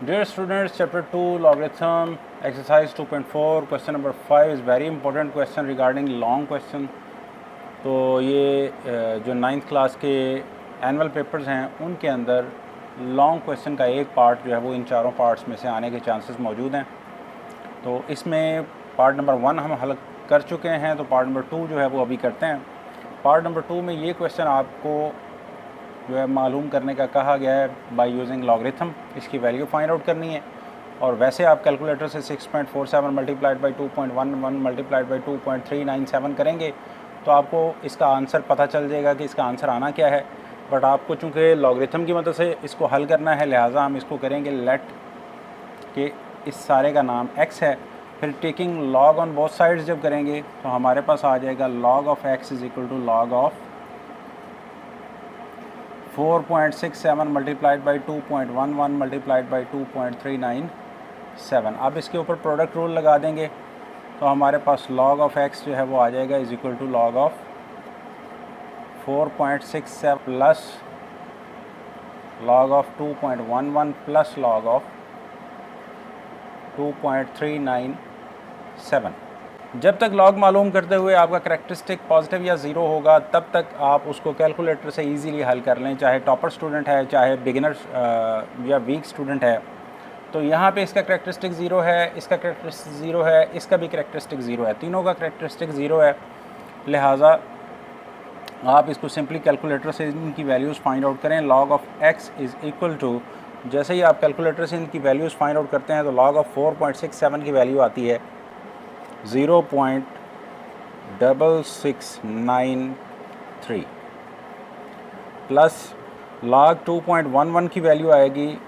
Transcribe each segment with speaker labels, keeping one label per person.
Speaker 1: Dear students, chapter 2 logarithm exercise 2.4 question number 5 is very important question regarding long question. तो ये जो 9th class के annual papers हैं उनके अंदर लॉन्ग क्वेश्चन का एक पार्ट जो है वो इन चारों पार्ट्स में से आने के चांसेस मौजूद हैं। तो इसमें पार्ट नंबर 1 हम हल कर चुके हैं, तो पार्ट नंबर 2 जो है वो अभी करते हैं। पार्ट नंबर 2 में ये क्वेश्चन आपको जो है मालूम करने का कहा गया है बाय यूजिंग लॉगरिथम, इसकी वैल्यू फाइंड आउट करनी है। और वैसे आप कैलकुलेटर से 6.47 मल्टीप्लाइड बाई 2.11 मल्टीप्लाइड बाई 2.397 करेंगे तो आपको इसका आंसर पता चल जाएगा कि इसका आंसर आना क्या है। बट आपको चूँकि लॉगरिथम की मदद से इसको हल करना है, लिहाजा हम इसको करेंगे लेट कि इस सारे का नाम x है, फिर taking log on both sides जब करेंगे तो हमारे पास आ जाएगा log of x is equal to log of 4.67 multiplied by 2.11 multiplied by 2.397। अब इसके ऊपर प्रोडक्ट रूल लगा देंगे तो हमारे पास log ऑफ x जो है वो आ जाएगा is equal to log of 4.67 plus log of 2.11 plus log of 2.397। जब तक लॉग मालूम करते हुए आपका करैक्टरिस्टिक पॉजिटिव या ज़ीरो होगा तब तक आप उसको कैलकुलेटर से इजीली हल कर लें, चाहे टॉपर स्टूडेंट है, चाहे बिगिनर या वीक स्टूडेंट है। तो यहाँ पे इसका करैक्टरिस्टिक ज़ीरो है, इसका करैक्टरिस्टिक ज़ीरो है, इसका भी करैक्टरिस्टिक ज़ीरो है, तीनों का करैक्टरिस्टिक ज़ीरो है। लिहाजा आप इसको सिंपली कैलकुलेटर से इनकी वैल्यूज़ फाइंड आउट करें। Log of x is equal to, जैसे ही आप कैलकुलेटर से इनकी वैल्यूज़ फाइंड आउट करते हैं तो log ऑफ 4.67 की वैल्यू आती है 0.6693 प्लस log 2.11 की वैल्यू आएगी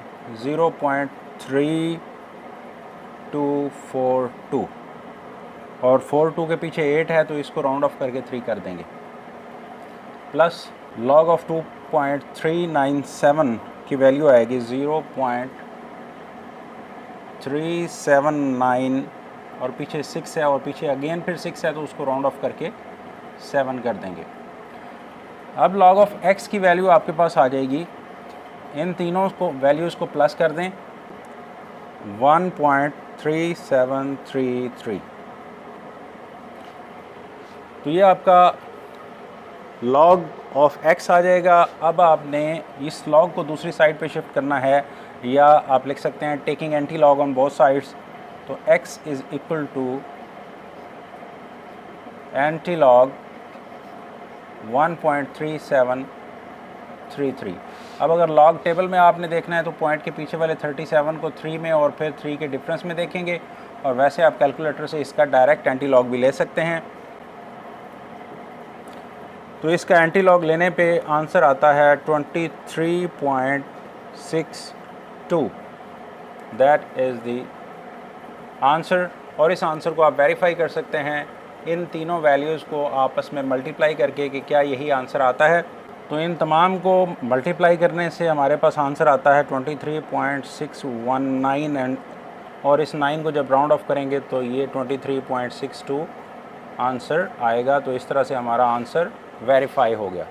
Speaker 1: 0.3242 और 42 के पीछे 8 है तो इसको राउंड ऑफ करके 3 कर देंगे, प्लस log ऑफ 2.397 की वैल्यू आएगी 0.379 और पीछे 6 है और पीछे अगेन फिर 6 है तो उसको राउंड ऑफ करके 7 कर देंगे। अब log ऑफ x की वैल्यू आपके पास आ जाएगी, इन तीनों को वैल्यूज़ को प्लस कर दें 1.3733। तो ये आपका log ऑफ x आ जाएगा। अब आपने इस log को दूसरी साइड पे शिफ्ट करना है, या आप लिख सकते हैं taking anti log on both sides. तो x is equal to anti log 1.3733। अब अगर लॉग टेबल में आपने देखना है तो पॉइंट के पीछे वाले 37 को 3 में और फिर 3 के डिफरेंस में देखेंगे, और वैसे आप कैलकुलेटर से इसका डायरेक्ट एंटी लॉग भी ले सकते हैं। तो इसका एंटी लॉग लेने पे आंसर आता है 23.62। That is the answer. और इस आंसर को आप वेरीफाई कर सकते हैं इन तीनों वैल्यूज़ को आपस में मल्टीप्लाई करके कि क्या यही आंसर आता है। तो इन तमाम को मल्टीप्लाई करने से हमारे पास आंसर आता है 23.619 एंड और इस 9 को जब राउंड ऑफ करेंगे तो ये 23.62 आंसर आएगा। तो इस तरह से हमारा आंसर वेरीफाई हो गया।